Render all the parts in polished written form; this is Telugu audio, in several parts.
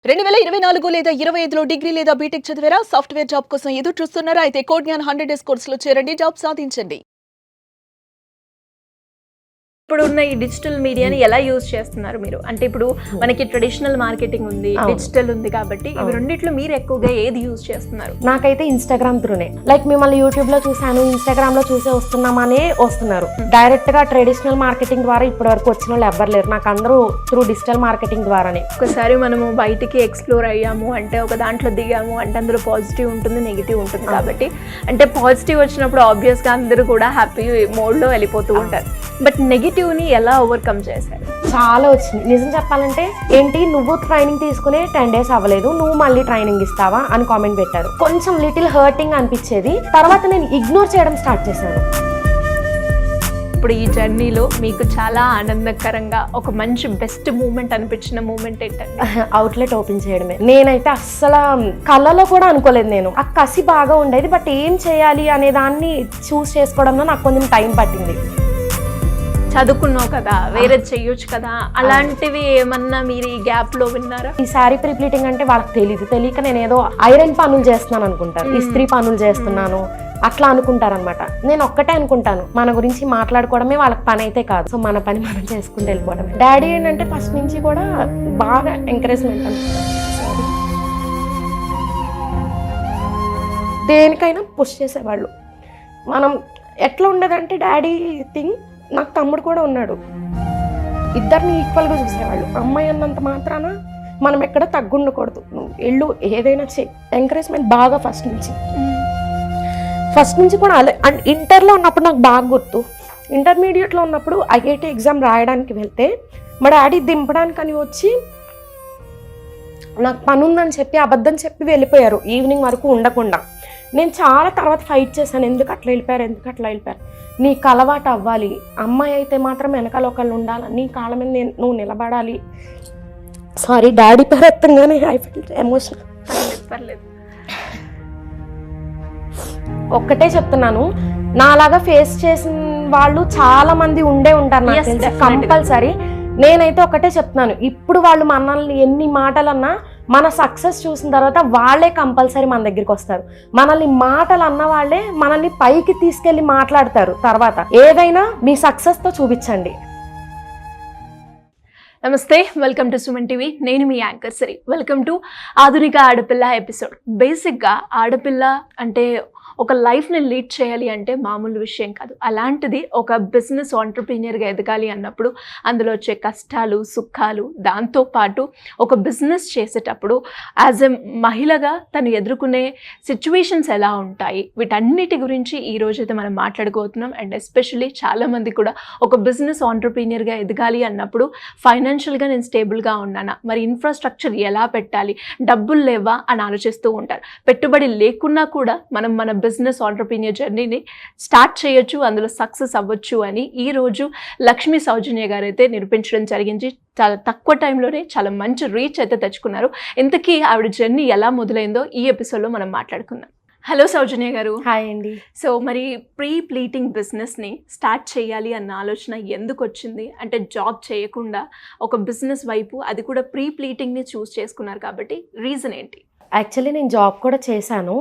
2024 లేదా 25లో డిగ్రీ లేదా బీటెక్ చదివారా? సాఫ్ట్‌వేర్ జాబ్ కోసం ఎదురు చూస్తున్నారా? అయితే కోడ్ జ్ఞాన్ 100 డేస్ కోర్సులో చేరండి. జాబ్ సాధించండి. ఇప్పుడున్న ఈ డిజిటల్ మీడియాని ఎలా యూజ్ చేస్తున్నారు మీరు? అంటే ఇప్పుడు మనకి ట్రెడిషనల్ మార్కెటింగ్ ఉంది, డిజిటల్ ఉంది కాబట్టి ఇవి రెండిట్లో మీరు ఎక్కువగా ఏది యూజ్ చేస్తున్నారు? నాకైతే ఇన్స్టాగ్రామ్ త్రూనే, లైక్ మిమ్మల్ని యూట్యూబ్ లో చూసాను, ఇన్స్టాగ్రామ్ లో చూసే వస్తున్నామనే వస్తున్నారు. డైరెక్ట్ గా ట్రెడిషనల్ మార్కెటింగ్ ద్వారా ఇప్పటి వరకు వచ్చిన వాళ్ళు ఎవ్వరు లేరు. నాకు అందరూ త్రూ డిజిటల్ మార్కెటింగ్ ద్వారానే. ఒకసారి మనము బయటికి ఎక్స్ప్లోర్ అయ్యాము అంటే, ఒక దాంట్లో దిగాము అంటే అందులో పాజిటివ్ ఉంటుంది, నెగిటివ్ ఉంటుంది. కాబట్టి అంటే పాజిటివ్ వచ్చినప్పుడు ఆబ్వియస్ గా అందరూ కూడా హ్యాపీ మోడ్ లో వెళ్ళిపోతూ ఉంటారు. బట్ నెగిటివ్ ని ఎలా ఓవర్కమ్ చేశారు? చాలా వచ్చింది. నిజం చెప్పాలంటే ఏంటి, నువ్వు ట్రైనింగ్ తీసుకునే 10 days అవ్వలేదు, నువ్వు మళ్ళీ ట్రైనింగ్ ఇస్తావా అని కామెంట్ పెట్టారు. కొంచెం లిటిల్ హర్టింగ్ అనిపించేది. తర్వాత నేను ఇగ్నోర్ చేయడం స్టార్ట్ చేశాను. ఇప్పుడు ఈ జర్నీలో మీకు చాలా ఆనందకరంగా ఒక మంచి బెస్ట్ మూమెంట్ అనిపించిన మూమెంట్ ఏంటంటే? అవుట్లెట్ ఓపెన్ చేయడమే. నేనైతే అస్సలు కళ్ళలో కూడా అనుకోలేదు. నేను ఆ కసి బాగా ఉండేది, బట్ ఏం చేయాలి అనే దాన్ని చూస్ చేసుకోవడంలో నాకు కొంచెం టైం పట్టింది. చదువుకున్నావు కదా, వేరే చెయ్యొచ్చు కదా, అలాంటివి ఏమన్నా మీరు ఈ గ్యాప్ లో విన్నారా? ఈ శారీ ప్రీప్లీటింగ్ అంటే వాళ్ళకి తెలియక నేను ఏదో ఐరన్ పనులు చేస్తున్నాను అనుకుంటారు, ఇస్త్రీ పనులు చేస్తున్నాను అట్లా అనుకుంటారనమాట. నేను ఒక్కటే అనుకుంటాను, మన గురించి మాట్లాడుకోవడమే వాళ్ళకి పని అయితే కాదు. సో మన పని మనం చేసుకుంటూ వెళ్ళిపోవడమే. డాడీ ఏంటంటే ఫస్ట్ నుంచి కూడా బాగా ఎంకరేజ్మెంట్ అనుకుంటాను. దేనికైనా పుష్ చేసేవాళ్ళు. మనం ఎట్లా ఉండదంటే డాడీ థింగ్, నాకు తమ్ముడు కూడా ఉన్నాడు, ఇద్దరిని ఈక్వల్గా చూసేవాళ్ళు. అమ్మాయి అన్నంత మాత్రాన మనం ఎక్కడ తగ్గుండకూడదు, నువ్వు ఎళ్ళు ఏదైనా చెయ్యి. ఎంకరేజ్మెంట్ బాగా ఫస్ట్ నుంచి కూడా అలా. అండ్ ఇంటర్లో ఉన్నప్పుడు నాకు బాగా గుర్తు, ఇంటర్మీడియట్లో ఉన్నప్పుడు ఐఐటి ఎగ్జామ్ రాయడానికి వెళ్తే మా డాడీ దింపడానికని వచ్చి నాకు పని ఉందని చెప్పి అబద్ధం చెప్పి వెళ్ళిపోయారు, ఈవినింగ్ వరకు ఉండకుండా. నేను చాలా తర్వాత ఫైట్ చేశాను, ఎందుకు అట్లా వెళ్ళిపోయారు. నీకు అలవాటు అవ్వాలి, అమ్మాయి అయితే మాత్రం వెనకాల ఒకళ్ళు ఉండాలి, నీ కాళ్ళ మీద నువ్వు నిలబడాలి. సారీ, డాడీ పేరు ఎత్తంగానే ఐ ఫీల్ ఎమోషనల్. పర్లేదు. ఒక్కటే చెప్తున్నాను, నాలాగా ఫేస్ చేసిన వాళ్ళు చాలా మంది ఉండే ఉంటారు నాకు తెలిసి, కంపల్సరీ. నేనైతే ఒకటే చెప్తున్నాను, ఇప్పుడు వాళ్ళు మనల్ని ఎన్ని మాటలన్నా మన సక్సెస్ చూసిన తర్వాత వాళ్ళే కంపల్సరీ మన దగ్గరికి వస్తారు. మనల్ని మాటలు అన్న వాళ్ళే మనల్ని పైకి తీసుకెళ్లి మాట్లాడతారు. తర్వాత ఏదైనా మీ సక్సెస్తో చూపించండి. నమస్తే, వెల్కమ్ టు సుమన్ టీవీ. నేను మీ యాంకర్ సిరి. వెల్కమ్ టు ఆధునిక ఆడపిల్ల ఎపిసోడ్. బేసిక్గా ఆడపిల్ల అంటే ఒక లైఫ్ని లీడ్ చేయాలి అంటే మామూలు విషయం కాదు. అలాంటిది ఒక బిజినెస్ ఆంటర్ప్రీనియర్గా ఎదగాలి అన్నప్పుడు అందులో వచ్చే కష్టాలు, సుఖాలు, దాంతోపాటు ఒక బిజినెస్ చేసేటప్పుడు యాజ్ ఎ మహిళగా తను ఎదుర్కొనే సిచ్యువేషన్స్ ఎలా ఉంటాయి, వీటన్నిటి గురించి ఈ రోజైతే మనం మాట్లాడుకోతున్నాం. అండ్ ఎస్పెషల్లీ చాలామంది కూడా ఒక బిజినెస్ ఆంటర్ప్రీనియర్గా ఎదగాలి అన్నప్పుడు ఫైనాన్షియల్గా నేను స్టేబుల్గా ఉన్నానా, మరి ఇన్ఫ్రాస్ట్రక్చర్ ఎలా పెట్టాలి, డబ్బులు లేవా అని ఆలోచిస్తూ ఉంటారు. పెట్టుబడి లేకున్నా కూడా మనం మన బిజినెస్ ఆంటర్ప్రీనియర్ జర్నీని స్టార్ట్ చేయొచ్చు, అందులో సక్సెస్ అవ్వచ్చు అని ఈరోజు లక్ష్మీ సౌజన్య గారు అయితే నిరూపించడం జరిగింది. చాలా తక్కువ టైంలోనే చాలా మంచి రీచ్ అయితే తెచ్చుకున్నారు. ఇంతకీ ఆవిడ జర్నీ ఎలా మొదలైందో ఈ ఎపిసోడ్లో మనం మాట్లాడుకుందాం. హలో సౌజన్య గారు. హాయ్ అండి. సో మరి ప్లీటింగ్ బిజినెస్ని స్టార్ట్ చేయాలి అన్న ఆలోచన ఎందుకు వచ్చింది? అంటే జాబ్ చేయకుండా ఒక బిజినెస్ వైపు, అది కూడా ప్లీటింగ్ని చూస్ చేసుకున్నారు కాబట్టి రీజన్ ఏంటి? యాక్చువల్లీ నేను జాబ్ కూడా చేశాను.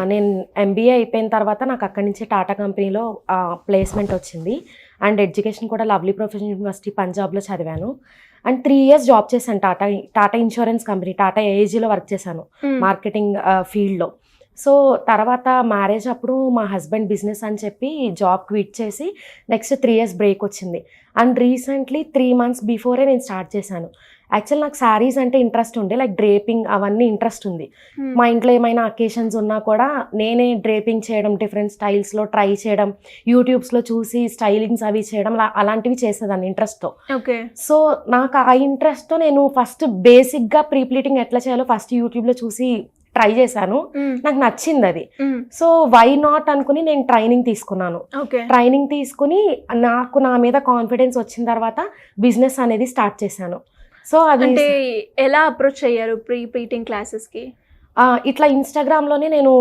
నేను ఎంబీఏ అయిపోయిన తర్వాత నాకు అక్కడి నుంచి టాటా కంపెనీలో ప్లేస్మెంట్ వచ్చింది. అండ్ ఎడ్యుకేషన్ కూడా లవ్లీ ప్రొఫెషనల్ యూనివర్సిటీ పంజాబ్లో చదివాను. అండ్ 3 years జాబ్ చేశాను టాటా ఇన్సూరెన్స్ కంపెనీ, టాటా ఏజీలో వర్క్ చేశాను మార్కెటింగ్ ఫీల్డ్లో. సో తర్వాత మ్యారేజ్ అప్పుడు మా హస్బెండ్ బిజినెస్ అని చెప్పి జాబ్ క్విట్ చేసి నెక్స్ట్ 3 years బ్రేక్ వచ్చింది. అండ్ రీసెంట్లీ 3 months బిఫోరే నేను స్టార్ట్ చేశాను. యాక్చువల్ నాకు శారీస్ అంటే ఇంట్రెస్ట్ ఉండే, లైక్ డ్రేపింగ్ అవన్నీ ఇంట్రెస్ట్ ఉంది. మా ఇంట్లో ఏమైనా అకేషన్స్ ఉన్నా కూడా నేనే డ్రేపింగ్ చేయడం, డిఫరెంట్ స్టైల్స్లో ట్రై చేయడం, యూట్యూబ్స్లో చూసి స్టైలింగ్స్ అవి చేయడం, అలాంటివి చేసేదాన్ని ఇంట్రెస్ట్తో. ఓకే. సో నాకు ఆ ఇంట్రెస్ట్తో నేను ఫస్ట్ బేసిక్గా ప్రీప్లీటింగ్ ఎట్లా చేయాలో ఫస్ట్ యూట్యూబ్లో చూసి ట్రై చేశాను. నాకు నచ్చింది అది. సో వై నాట్ అనుకుని నేను ట్రైనింగ్ తీసుకున్నాను. ట్రైనింగ్ తీసుకుని నాకు నా మీద కాన్ఫిడెన్స్ వచ్చిన తర్వాత బిజినెస్ అనేది స్టార్ట్ చేశాను. సో అది అంటే ఎలా అప్రోచ్ అయ్యారు ప్రీటీంగ్ క్లాసెస్కి? ఇట్లా ఇన్స్టాగ్రామ్లోనే నేను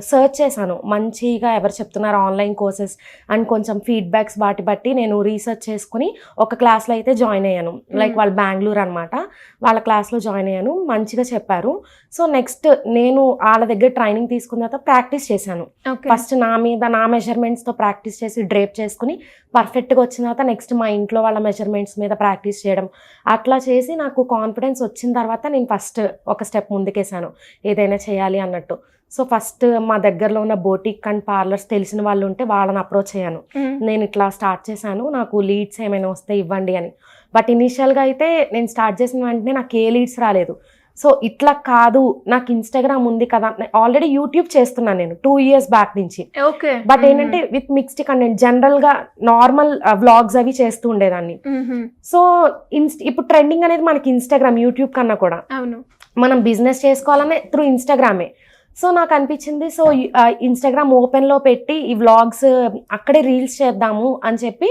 సర్చ్ చేశాను మంచిగా ఎవరు చెప్తున్నారు ఆన్లైన్ కోర్సెస్ అండ్ కొంచెం ఫీడ్బ్యాక్స్ వాటి బట్టి నేను రీసెర్చ్ చేసుకుని ఒక క్లాస్లో అయితే జాయిన్ అయ్యాను. లైక్ వాళ్ళు బెంగళూరు అనమాట, వాళ్ళ క్లాస్లో జాయిన్ అయ్యాను. మంచిగా చెప్పారు. సో నెక్స్ట్ నేను వాళ్ళ దగ్గర ట్రైనింగ్ తీసుకున్న తర్వాత ప్రాక్టీస్ చేశాను. ఫస్ట్ నా మీద నా మెజర్మెంట్స్తో ప్రాక్టీస్ చేసి డ్రేప్ చేసుకుని పర్ఫెక్ట్గా వచ్చిన తర్వాత నెక్స్ట్ మా ఇంట్లో వాళ్ళ మెజర్మెంట్స్ మీద ప్రాక్టీస్ చేయడం, అట్లా చేసి నాకు కాన్ఫిడెన్స్ వచ్చిన తర్వాత నేను ఫస్ట్ ఒక స్టెప్ ముందుకేసాను ఏదైనా చేయాలి అన్నట్టు. సో ఫస్ట్ మా దగ్గరలో ఉన్న బోటిక్ అండ్ పార్లర్స్ తెలిసిన వాళ్ళు ఉంటే వాళ్ళని అప్రోచ్ అయ్యాను. నేను ఇట్లా స్టార్ట్ చేశాను, నాకు లీడ్స్ ఏమైనా వస్తే ఇవ్వండి అని. బట్ ఇనీషియల్గా అయితే నేను స్టార్ట్ చేసిన వెంటనే నాకు ఏ లీడ్స్ రాలేదు. సో ఇట్లా కాదు, నాకు ఇన్స్టాగ్రామ్ ఉంది కదా, ఆల్రెడీ యూట్యూబ్ చేస్తున్నాను నేను 2 years బ్యాక్ నుంచి. బట్ ఏంటంటే విత్ మిక్స్డ్ కంటెంట్, జనరల్ గా నార్మల్ వ్లాగ్స్ అవి చేస్తూ ఉండేదాన్ని. సో ఇప్పుడు ట్రెండింగ్ అనేది మనకి ఇన్స్టాగ్రామ్, యూట్యూబ్ కన్నా కూడా మనం బిజినెస్ చేసుకోవాలనే త్రూ ఇన్స్టాగ్రామే. సో నాకు అనిపించింది, సో ఇన్స్టాగ్రామ్ ఓపెన్లో పెట్టి ఈ వ్లాగ్స్ అక్కడే రీల్స్ చేద్దాము అని చెప్పి.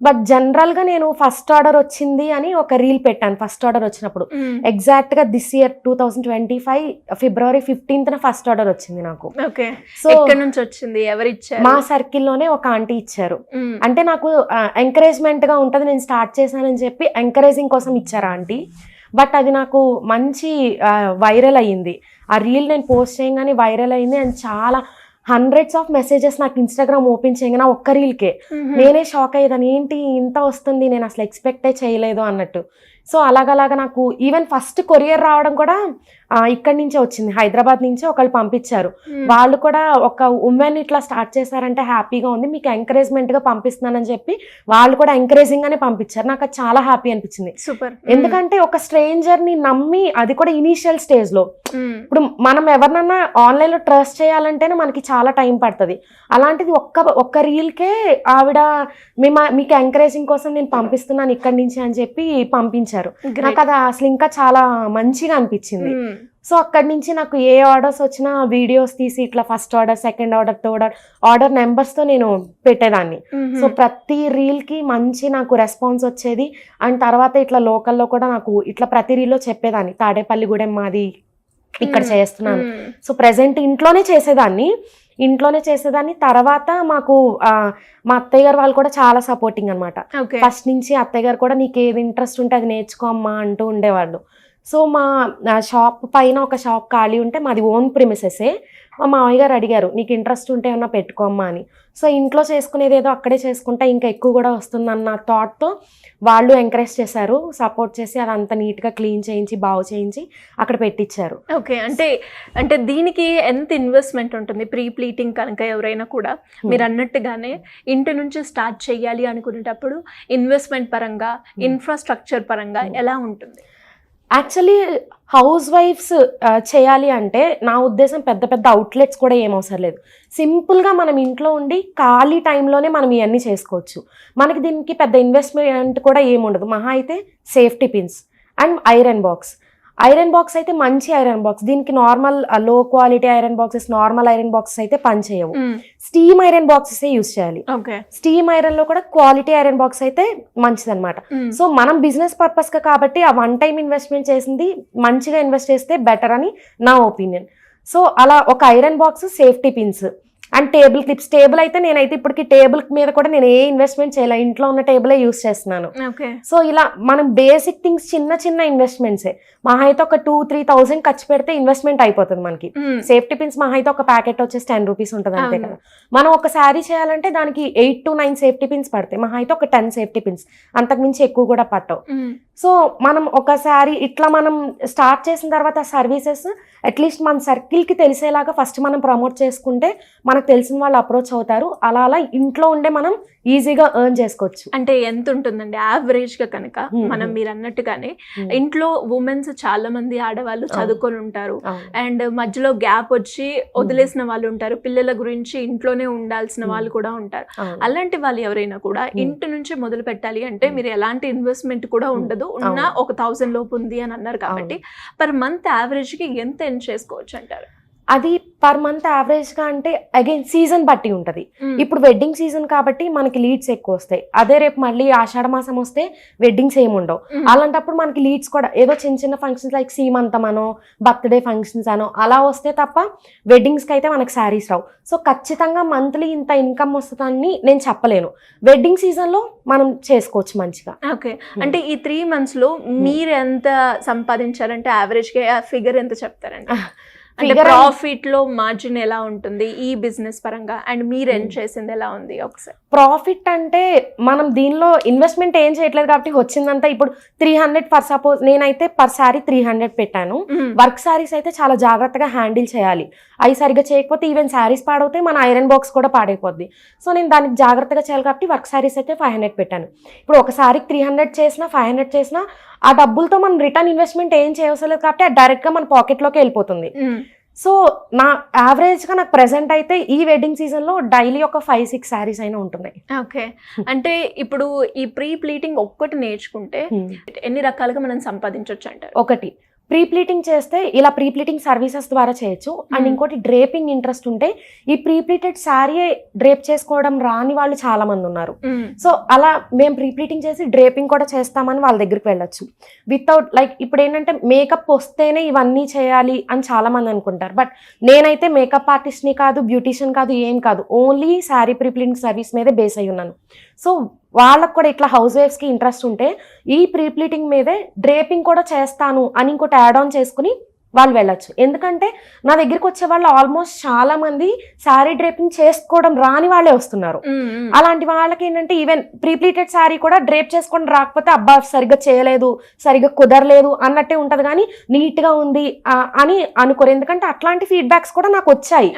బట్ జనరల్గా నేను ఫస్ట్ ఆర్డర్ వచ్చింది అని ఒక రీల్ పెట్టాను. ఫస్ట్ ఆర్డర్ వచ్చినప్పుడు ఎగ్జాక్ట్గా this year 2025 February 15th first order వచ్చింది నాకు. సో ఎక్కడి నుంచి వచ్చింది, ఎవరిచ్చారు? మా సర్కిల్లోనే ఒక ఆంటీ ఇచ్చారు. అంటే నాకు ఎంకరేజ్మెంట్గా ఉంటుంది, నేను స్టార్ట్ చేశానని చెప్పి ఎంకరేజింగ్ కోసం ఇచ్చారు ఆంటీ. బట్ అది నాకు మంచి వైరల్ అయ్యింది. ఆ రీల్ నేను పోస్ట్ చేయగానే వైరల్ అయింది. అండ్ చాలా hundreds of మెసేజెస్ నాకు ఇన్స్టాగ్రామ్ ఓపెన్ చేయగానే ఒక్క రీల్కే. నేనే షాక్ అయ్యేదాన్ని, ఏంటి ఇంత వస్తుంది, నేను అసలు ఎక్స్పెక్టే చేయలేదు అన్నట్టు. సో అలాగలాగా నాకు ఈవెన్ ఫస్ట్ కొరియర్ రావడం కూడా ఇక్కడి నుంచే వచ్చింది, హైదరాబాద్ నుంచే ఒకళ్ళు పంపించారు. వాళ్ళు కూడా ఒక ఉమెన్ ఇట్లా స్టార్ట్ చేశారంటే హ్యాపీగా ఉంది, మీకు ఎంకరేజ్మెంట్గా పంపిస్తున్నానని చెప్పి వాళ్ళు కూడా ఎంకరేజింగ్ గానే పంపించారు. నాకు అది చాలా హ్యాపీ అనిపించింది. సూపర్. ఎందుకంటే ఒక స్ట్రేంజర్ ని నమ్మి, అది కూడా ఇనీషియల్ స్టేజ్ లో, ఇప్పుడు మనం ఎవరినన్నా ఆన్లైన్ లో ట్రస్ట్ చేయాలంటేనే మనకి చాలా టైం పడుతుంది. అలాంటిది ఒక్క రీల్కే ఆవిడ మీకు ఎంకరేజింగ్ కోసం నేను పంపిస్తున్నాను ఇక్కడి నుంచి అని చెప్పి పంపించారు. నాకు అది అసలు ఇంకా చాలా మంచిగా అనిపించింది. సో అక్కడి నుంచి నాకు ఏ ఆర్డర్స్ వచ్చినా వీడియోస్ తీసి ఇట్లా first order, second order, third order నెంబర్స్తో నేను పెట్టేదాన్ని. సో ప్రతి రీల్కి మంచి నాకు రెస్పాన్స్ వచ్చేది. అండ్ తర్వాత ఇట్లా లోకల్లో కూడా నాకు ఇట్లా ప్రతి రీల్లో చెప్పేదాన్ని, తాడేపల్లిగూడెం మాది, ఇక్కడ చేస్తున్నాను. సో ప్రెసెంట్ ఇంట్లోనే చేసేదాన్ని. తర్వాత మాకు మా అత్తయ్య గారు వాళ్ళు కూడా చాలా సపోర్టింగ్ అనమాట. ఫస్ట్ నుంచి అత్తయ్య గారు కూడా నీకు ఏది ఇంట్రెస్ట్ ఉంటే అది నేర్చుకో అమ్మా అంటూ ఉండేవాళ్ళు. సో మా షాప్ పైన ఒక షాప్ ఖాళీ ఉంటే, మాది ఓన్ ప్రిమిసెసే. మా మామయ్య గారు అడిగారు, నీకు ఇంట్రెస్ట్ ఉంటే ఏమన్నా పెట్టుకోమ్మా అని. సో ఇంట్లో చేసుకునేది ఏదో అక్కడే చేసుకుంటే ఇంకా ఎక్కువ కూడా వస్తుందన్న థాట్తో వాళ్ళు ఎంకరేజ్ చేశారు, సపోర్ట్ చేసి అదంతా నీట్గా క్లీన్ చేయించి బాగు చేయించి అక్కడ పెట్టించారు. ఓకే. అంటే దీనికి ఎంత ఇన్వెస్ట్మెంట్ ఉంటుంది? ప్రీ ప్లీటింగ్ కనుక ఎవరైనా కూడా మీరు అన్నట్టుగానే ఇంటి నుంచి స్టార్ట్ చేయాలి అనుకునేటప్పుడు ఇన్వెస్ట్మెంట్ పరంగా, ఇన్ఫ్రాస్ట్రక్చర్ పరంగా ఎలా ఉంటుంది? యాక్చువల్లీ హౌస్ వైఫ్స్ చేయాలి అంటే నా ఉద్దేశం పెద్ద పెద్ద అవుట్లెట్స్ కూడా ఏం అవసరం లేదు. సింపుల్గా మనం ఇంట్లో ఉండి ఖాళీ టైంలోనే మనం ఇవన్నీ చేసుకోవచ్చు. మనకి దీనికి పెద్ద ఇన్వెస్ట్మెంట్ కూడా ఏముండదు. మహా అయితే safety pins and iron box. Iron box అయితే మంచి ఐరన్ బాక్స్, దీనికి నార్మల్ లో quality iron boxes, normal iron boxes అయితే పని చేయవు. స్టీమ్ ఐరన్ బాక్సెస్ యూజ్ చేయాలి. స్టీమ్ ఐరన్ లో కూడా క్వాలిటీ ఐరన్ బాక్స్ అయితే మంచిది అనమాట. సో మనం బిజినెస్ పర్పస్ గా కాబట్టి ఆ వన్ టైం ఇన్వెస్ట్మెంట్ చేసింది మంచిగా ఇన్వెస్ట్ చేస్తే బెటర్ అని నా ఒపీనియన్. సో అలా ఒక iron box, safety pins and table clips. Table అయితే నేనైతే ఇప్పటికి టేబుల్ మీద కూడా నేను ఏ ఇన్వెస్ట్మెంట్ చేయలే, ఇంట్లో ఉన్న టేబులే యూస్ చేస్తున్నాను. సో ఇలా మనం బేసిక్ థింగ్స్, చిన్న చిన్న ఇన్వెస్ట్మెంట్సే. మహా అయితే ఒక 2-3 thousand ఖర్చు పెడితే ఇన్వెస్ట్మెంట్ అయిపోతుంది మనకి. సేఫ్టీ పిన్స్ మహా అయితే ఒక ప్యాకెట్ వచ్చేసి 10 rupees ఉంటుంది అంతే కదా. మనం ఒక శారీ చేయాలంటే దానికి 8 to 9 సేఫ్టీ పిన్స్ పడతాయి, మహా అయితే ఒక 10 సేఫ్టీ పిన్స్, అంతకుమించి ఎక్కువ కూడా పట్టవు. సో మనం ఒక శారీ ఇట్లా మనం స్టార్ట్ చేసిన తర్వాత సర్వీసెస్ అట్లీస్ట్ మన సర్కిల్కి తెలిసేలాగా ఫస్ట్ మనం ప్రమోట్ చేసుకుంటే మనకు తెలిసిన వాళ్ళు అప్రోచ్ అవుతారు. అలా అలా ఇంట్లో ఉండే మనం ఈజీగా ఎర్న్ చేసుకోవచ్చు. అంటే ఎంత ఉంటుందండి యావరేజ్ గా కనుక మనం మీరు అన్నట్టుగానే ఇంట్లో ఉమెన్స్ చాలా మంది ఆడవాళ్ళు చదువుకొని ఉంటారు, అండ్ మధ్యలో గ్యాప్ వచ్చి వదిలేసిన వాళ్ళు ఉంటారు, పిల్లల గురించి ఇంట్లోనే ఉండాల్సిన వాళ్ళు కూడా ఉంటారు. అలాంటి వాళ్ళు ఎవరైనా కూడా ఇంటి నుంచి మొదలు పెట్టాలి అంటే మీరు ఎలాంటి ఇన్వెస్ట్మెంట్ కూడా ఉండదు, ఉన్న ఒక 1000 లోపు ఉంది అని అన్నారు కాబట్టి పర్ మంత్ యావరేజ్ కి ఎంత ఎర్న్ చేసుకోవచ్చు అంటారు? అది పర్ మంత్ యావరేజ్గా అంటే అగైన్ సీజన్ బట్టి ఉంటుంది. ఇప్పుడు వెడ్డింగ్ సీజన్ కాబట్టి మనకి లీడ్స్ ఎక్కువ వస్తాయి. అదే రేపు మళ్ళీ ఆషాఢ మాసం వస్తే వెడ్డింగ్స్ ఏమి ఉండవు. అలాంటప్పుడు మనకి లీడ్స్ కూడా ఏదో చిన్న చిన్న ఫంక్షన్స్ లైక్ సీమంతం అనో బర్త్డే ఫంక్షన్స్ అనో అలా వస్తే తప్ప వెడ్డింగ్స్కి అయితే మనకి శారీస్ రావు. సో ఖచ్చితంగా మంత్లీ ఇంత ఇన్కమ్ వస్తుందని నేను చెప్పలేను. వెడ్డింగ్ సీజన్లో మనం చేసుకోవచ్చు మంచిగా. ఓకే, అంటే ఈ 3 months లో మీరు ఎంత సంపాదించారంటే యావరేజ్గా ఫిగర్ ఎంత చెప్తారండి? అంటే ప్రాఫిట్ లో మార్జిన్ ఎలా ఉంటుంది ఈ బిజినెస్ పరంగా, అండ్ మీరు ఎర్న్ చేసింది ఎలా ఉంది ఒకసారి? ప్రాఫిట్ అంటే మనం దీనిలో ఇన్వెస్ట్మెంట్ ఏం చేయట్లేదు కాబట్టి వచ్చిందంతా ఇప్పుడు 300 ఫర్ సపోజ్ నేనైతే పర్ శారీ 300 పెట్టాను. వర్క్ శారీస్ అయితే చాలా జాగ్రత్తగా హ్యాండిల్ చేయాలి. అవి సరిగ్గా చేయకపోతే ఈవెన్ శారీస్ పాడవుతాయి, మన ఐరన్ బాక్స్ కూడా పాడైపోద్ది. సో నేను దానికి జాగ్రత్తగా చేయాలి కాబట్టి వర్క్ శారీస్ అయితే 500 పెట్టాను. ఇప్పుడు ఒక శారీకి 300 చేసినా 500 చేసినా ఆ డబ్బులతో మనం రిటర్న్ ఇన్వెస్ట్మెంట్ ఏం చేయవసరం లేదు కాబట్టి అది డైరెక్ట్గా మన పాకెట్లోకి వెళ్ళిపోతుంది. సో నా యావరేజ్గా నాకు ప్రెసెంట్ అయితే ఈ వెడ్డింగ్ సీజన్లో డైలీ ఒక 5-6 శారీస్ అయినా ఉంటున్నాయి. ఓకే, అంటే ఇప్పుడు ఈ ప్రీ ప్లీటింగ్ ఒక్కటి నేర్చుకుంటే ఎన్ని రకాలుగా మనం సంపాదించవచ్చు అంటారు? ఒకటి ప్రీ ప్లీటింగ్ చేస్తే ఇలా ప్రీ ప్లీటింగ్ సర్వీసెస్ ద్వారా చేయొచ్చు. అండ్ ఇంకోటి డ్రేపింగ్ ఇంట్రెస్ట్ ఉంటే ఈ ప్రీ ప్లీటెడ్ శారీ డ్రేప్ చేసుకోవడం రాని వాళ్ళు చాలా మంది ఉన్నారు. సో అలా మేము ప్రీ ప్లీటింగ్ చేసి డ్రేపింగ్ కూడా చేస్తామని వాళ్ళ దగ్గరికి వెళ్ళొచ్చు. వితౌట్ లైక్ ఇప్పుడు ఏంటంటే మేకప్ వస్తేనే ఇవన్నీ చేయాలి అని చాలా మంది అనుకుంటారు. బట్ నేనైతే మేకప్ ఆర్టిస్ట్ని కాదు, బ్యూటీషియన్ కాదు, ఏం కాదు, only sari pre pleating service మీదే బేస్ అయి ఉన్నాను. సో వాళ్ళకు కూడా ఇట్లా హౌస్ వైఫ్స్కి ఇంట్రెస్ట్ ఉంటే ఈ ప్రీ ప్లీటింగ్ మీదే డ్రేపింగ్ కూడా చేస్తాను అని ఇంకోటి యాడ్ ఆన్ చేసుకుని వాళ్ళు వెళ్ళొచ్చు. ఎందుకంటే నా దగ్గరికి వచ్చే వాళ్ళు ఆల్మోస్ట్ చాలా మంది శారీ డ్రేపింగ్ చేసుకోవడం రాని వాళ్ళే వస్తున్నారు. అలాంటి వాళ్ళకి ఏంటంటే ఈవెన్ ప్రీప్లీటెడ్ శారీ కూడా డ్రేప్ చేసుకోవడం రాకపోతే అబ్బా సరిగ్గా చేయలేదు, సరిగ్గా కుదరలేదు అన్నట్టే ఉంటది, కానీ నీట్ గా ఉంది అని అనుకోరు. ఎందుకంటే అట్లాంటి ఫీడ్బ్యాక్స్ కూడా నాకు వచ్చాయి.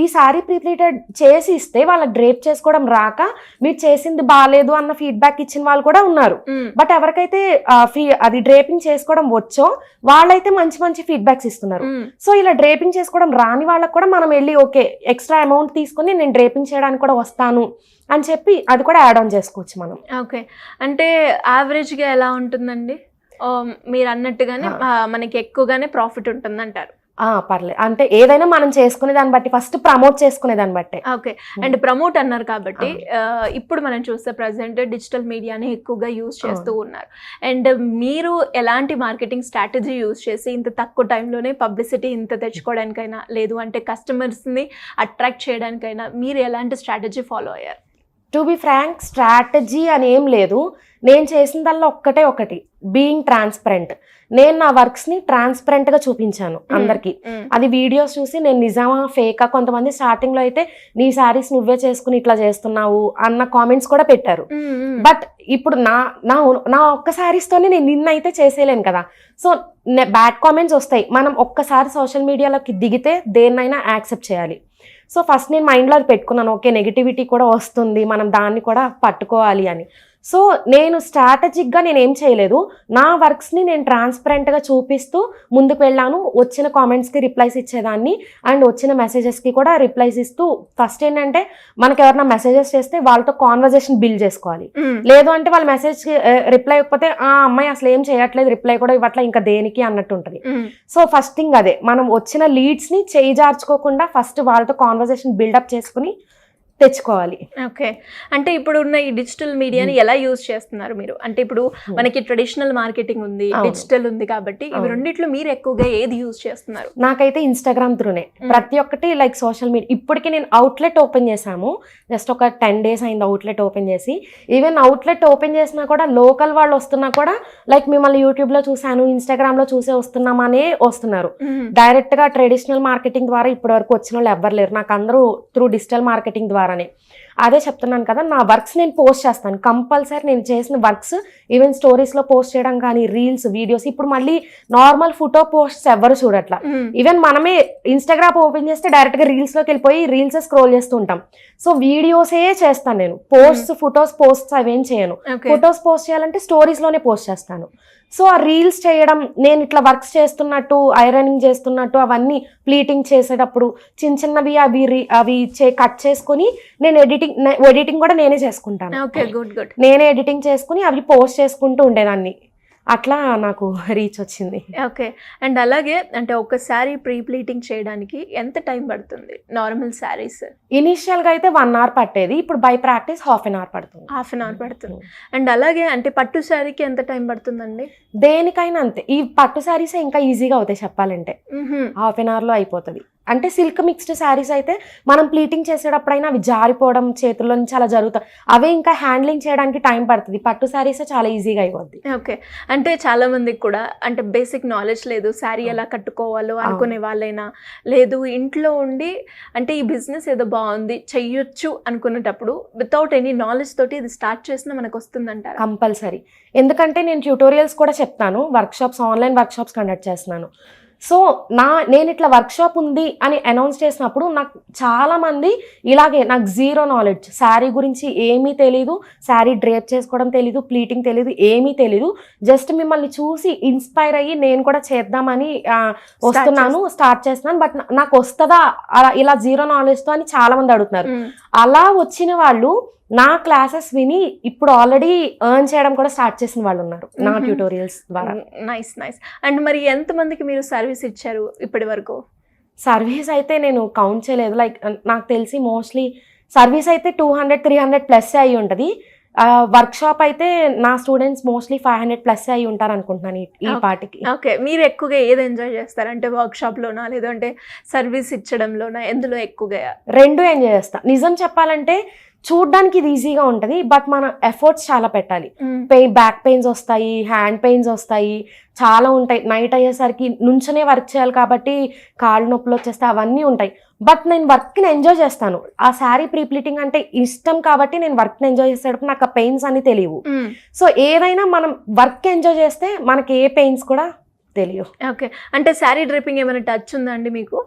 ఈ శారీ ప్రీప్లీటెడ్ చేసి ఇస్తే వాళ్ళకి డ్రేప్ చేసుకోవడం రాక మీరు చేసింది బాగాలేదు అన్న ఫీడ్బ్యాక్ ఇచ్చిన వాళ్ళు కూడా ఉన్నారు. బట్ ఎవరికైతే అది డ్రేపింగ్ చేసుకోవడం వచ్చో వాళ్ళైతే మంచి మంచి ఫీడ్బ్యాక్స్ ఇస్తున్నారు. సో ఇలా డ్రేపింగ్ చేసుకోవడం రాని వాళ్ళకి కూడా మనం వెళ్ళి ఓకే ఎక్స్ట్రా అమౌంట్ తీసుకుని నేను డ్రేపింగ్ చేయడానికి కూడా వస్తాను అని చెప్పి అది కూడా యాడ్ ఆన్ చేసుకోవచ్చు మనం. ఓకే, అంటే యావరేజ్గా ఎలా ఉంటుందండి? మీరు అన్నట్టుగానే మనకి ఎక్కువగానే ప్రాఫిట్ ఉంటుంది అంటారు? పర్లేదు, అంటే ఏదైనా మనం చేసుకునే దాన్ని బట్టి, ఫస్ట్ ప్రమోట్ చేసుకునే దాన్ని బట్టి. ఓకే, అండ్ ప్రమోట్ అన్నారు కాబట్టి ఇప్పుడు మనం చూస్తే ప్రజెంట్ డిజిటల్ మీడియాని ఎక్కువగా యూజ్ చేస్తూ ఉన్నారు. అండ్ మీరు ఎలాంటి మార్కెటింగ్ స్ట్రాటజీ యూజ్ చేసి ఇంత తక్కువ టైంలోనే పబ్లిసిటీ ఇంత తెచ్చుకోవడానికైనా లేదు అంటే కస్టమర్స్ని అట్రాక్ట్ చేయడానికైనా మీరు ఎలాంటి స్ట్రాటజీ ఫాలో అయ్యారు? టు బి ఫ్రాంక్, స్ట్రాటజీ అని ఏం లేదు. నేను చేసిందల్లా ఒకటి బీయింగ్ ట్రాన్స్పరెంట్. నేను నా వర్క్స్ని ట్రాన్స్పరెంట్గా చూపించాను అందరికీ. అది వీడియోస్ చూసి నేను నిజమా ఫేకా, కొంతమంది స్టార్టింగ్లో అయితే నీ శారీస్ నువ్వే చేసుకుని ఇట్లా చేస్తున్నావు అన్న కామెంట్స్ కూడా పెట్టారు. బట్ ఇప్పుడు నా ఒక్క శారీస్తోనే నేను నిన్నైతే చేసేయలేను కదా. సో బ్యాడ్ కామెంట్స్ వస్తాయి. మనం ఒక్కసారి సోషల్ మీడియాలోకి దిగితే దేన్నైనా యాక్సెప్ట్ చేయాలి. సో ఫస్ట్ నేను మైండ్లో అది పెట్టుకున్నాను, ఓకే నెగిటివిటీ కూడా వస్తుంది, మనం దాన్ని కూడా పట్టుకోవాలి అని. సో నేను స్ట్రాటజిక్గా నేను ఏం చేయలేదు, నా వర్క్స్ని నేను ట్రాన్స్పరెంట్గా చూపిస్తూ ముందుకు వెళ్ళాను. వచ్చిన కామెంట్స్కి రిప్లైస్ ఇచ్చేదాన్ని అండ్ వచ్చిన మెసేజెస్కి కూడా రిప్లైస్ ఇస్తూ, ఫస్ట్ ఏంటంటే మనకి ఎవరైనా మెసేజెస్ చేస్తే వాళ్ళతో కాన్వర్జేషన్ బిల్డ్ చేసుకోవాలి. లేదు అంటే వాళ్ళ మెసేజ్కి రిప్లై ఇవ్వకపోతే ఆ అమ్మాయి అసలు ఏం చేయట్లేదు, రిప్లై కూడా ఇవ్వట్లే, ఇంకా దేనికి అన్నట్టు ఉంటుంది. సో ఫస్ట్ థింగ్ అదే, మనం వచ్చిన లీడ్స్ని చేయి జార్చుకోకుండా ఫస్ట్ వాళ్ళతో కాన్వర్జేషన్ బిల్డప్ చేసుకుని తెచ్చుకోవాలి. ఓకే, అంటే ఇప్పుడు ఉన్న ఈ డిజిటల్ మీడియాని ఎలా యూజ్ చేస్తున్నారు మీరు? అంటే ఇప్పుడు మనకి ట్రెడిషనల్ మార్కెటింగ్ ఉంది, డిజిటల్ ఉంది, కాబట్టి ఇవి రెండిట్లో మీరు ఎక్కువగా ఏది యూజ్ చేస్తున్నారు? నాకైతే ఇన్స్టాగ్రామ్ త్రూనే ప్రతి ఒక్కటి, లైక్ సోషల్ మీడియా. ఇప్పటికి నేను అవుట్లెట్ ఓపెన్ చేశాము, జస్ట్ ఒక 10 days అయింది అవుట్లెట్ ఓపెన్ చేసి. ఈవెన్ అవుట్లెట్ ఓపెన్ చేసినా కూడా లోకల్ వాళ్ళు వస్తున్నా కూడా లైక్ మిమ్మల్ని యూట్యూబ్లో చూశాను, ఇన్స్టాగ్రామ్లో చూసే వస్తున్నామనే వస్తున్నారు. డైరెక్ట్గా ట్రెడిషనల్ మార్కెటింగ్ ద్వారా ఇప్పటి వరకు వచ్చిన వాళ్ళు ఎవ్వరు లేరు. నాకు అందరూ త్రూ డిజిటల్ మార్కెటింగ్ ద్వారా. అదే చెప్తున్నాను కదా, నా వర్క్స్ నేను పోస్ట్ చేస్తాను కంపల్సరీ. నేను చేసిన వర్క్స్ ఈవెన్ స్టోరీస్లో పోస్ట్ చేయడం కానీ, రీల్స్, వీడియోస్. ఇప్పుడు మళ్ళీ నార్మల్ ఫోటో పోస్ట్స్ ఎవరు చూడట్లా. ఈవెన్ మనమే ఇన్స్టాగ్రామ్ ఓపెన్ చేస్తే డైరెక్ట్గా రీల్స్లోకి వెళ్ళిపోయి రీల్స్ స్క్రోల్ చేస్తూ ఉంటాం. సో వీడియోసే చేస్తాను నేను, పోస్ట్స్ ఫొటోస్ పోస్ట్స్ అవేం చేయను. ఫొటోస్ పోస్ట్ చేయాలంటే స్టోరీస్లోనే పోస్ట్ చేస్తాను. సో ఆ రీల్స్ చేయడం, నేను ఇట్లా వర్క్స్ చేస్తున్నట్టు, ఐరనింగ్ చేస్తున్నట్టు, అవన్నీ ప్లీటింగ్ చేసేటప్పుడు చిన్న చిన్నవి అవి కట్ చేసుకుని నేను ఎడిటింగ్ కూడా నేనే చేసుకుంటాను. నేనే ఎడిటింగ్ చేసుకుని అవి పోస్ట్ చేసుకుంటూ ఉండేదాన్ని. అట్లా నాకు రీచ్ వచ్చింది. ఓకే. అండ్ అలాగే అంటే ఒక శారీ ప్రీ ప్లీటింగ్ చేయడానికి ఎంత టైం పడుతుంది నార్మల్ శారీస్? ఇనీషియల్గా అయితే 1 hour పట్టేది, ఇప్పుడు బై ప్రాక్టీస్ ½ an hour పడుతుంది. హాఫ్ అన్ అవర్ పడుతుంది. అండ్ అలాగే అంటే పట్టు శారీకి ఎంత టైం పడుతుందండి? దేనికైనా అంతే. ఈ పట్టు శారీసే ఇంకా ఈజీగా అవుతాయి చెప్పాలంటే, ½ an hourలో అయిపోతుంది. అంటే సిల్క్ మిక్స్డ్ శారీస్ అయితే మనం ప్లీటింగ్ చేసేటప్పుడైనా అవి జారిపోవడం చేతుల్లో నుంచి అలా జరుగుతాయి, అవే ఇంకా హ్యాండ్లింగ్ చేయడానికి టైం పడుతుంది. పట్టు శారీసే చాలా ఈజీగా అయిపోద్ది. ఓకే. అంటే చాలా మందికి కూడా అంటే బేసిక్ నాలెడ్జ్ లేదు, శారీ ఎలా కట్టుకోవాలో అనుకునే వాళ్ళైనా, లేదు ఇంట్లో ఉండి అంటే ఈ బిజినెస్ ఏదో బాగుంది చెయ్యొచ్చు అనుకునేటప్పుడు వితౌట్ ఎనీ నాలెడ్జ్ తోటి ఇది స్టార్ట్ చేసినా మనకు వస్తుందంటారా? కంపల్సరీ. ఎందుకంటే నేను ట్యూటోరియల్స్ కూడా చెప్తాను, వర్క్షాప్స్, ఆన్లైన్ వర్క్షాప్స్ కండక్ట్ చేస్తున్నాను. సో నేను ఇట్లా వర్క్షాప్ ఉంది అని అనౌన్స్ చేసినప్పుడు నాకు చాలామంది ఇలాగే నాకు జీరో నాలెడ్జ్, శారీ గురించి ఏమీ తెలీదు, శారీ డ్రేప్ చేసుకోవడం తెలీదు, ప్లీటింగ్ తెలీదు, ఏమీ తెలీదు, జస్ట్ మిమ్మల్ని చూసి ఇన్స్పైర్ అయ్యి నేను కూడా చేద్దామని వస్తున్నాను, స్టార్ట్ చేస్తున్నాను, బట్ నాకు వస్తుందా అలా ఇలా జీరో నాలెడ్జ్తో అని చాలామంది అడుగుతున్నారు. అలా వచ్చిన వాళ్ళు నా క్లాసెస్ విని ఇప్పుడు ఆల్రెడీ ఎర్న్ చేయడం కూడా స్టార్ట్ చేసిన వాళ్ళు ఉన్నారు నా ట్యూటోరియల్స్ ద్వారా. Nice nice. అండ్ మరి ఎంతమందికి మీరు సర్వీస్ ఇచ్చారు ఇప్పటి వరకు? సర్వీస్ అయితే నేను కౌంట్ చేయలేదు, లైక్ నాకు తెలిసి మోస్ట్లీ సర్వీస్ అయితే 200-300+ అయ్యి ఉంటుంది. వర్క్షాప్ అయితే నా స్టూడెంట్స్ మోస్ట్లీ 500+ అయ్యి ఉంటారు అనుకుంటున్నాను ఈ పాటికి. ఓకే. మీరు ఎక్కువగా ఏది ఎంజాయ్ చేస్తారు? అంటే వర్క్షాప్లోనా లేదంటే సర్వీస్ ఇచ్చడంలోనా? ఎందులో ఎక్కువగా? రెండు ఎంజాయ్ చేస్తా. నిజం చెప్పాలంటే చూడ్డానికి ఇది ఈజీగా ఉంటుంది, బట్ మన ఎఫర్ట్స్ చాలా పెట్టాలి. బ్యాక్ పెయిన్స్ వస్తాయి, హ్యాండ్ పెయిన్స్ వస్తాయి, చాలా ఉంటాయి. నైట్ అయ్యేసరికి నుంచనే వర్క్ చేయాలి కాబట్టి కాళ్ళు నొప్పులు వచ్చేస్తాయి, అవన్నీ ఉంటాయి. బట్ నేను వర్క్ని ఎంజాయ్ చేస్తాను. ఆ శారీ ప్రీప్లీటింగ్ అంటే ఇష్టం కాబట్టి నేను వర్క్ని ఎంజాయ్ చేసేటప్పుడు నాకు ఆ పెయిన్స్ అని తెలియవు. సో ఏదైనా మనం వర్క్ ఎంజాయ్ చేస్తే మనకి ఏ పెయిన్స్ కూడా తెలియవు. ఓకే. అంటే శారీ డ్రిప్పింగ్ ఏమైనా టచ్ ఉందా అండి మీకు?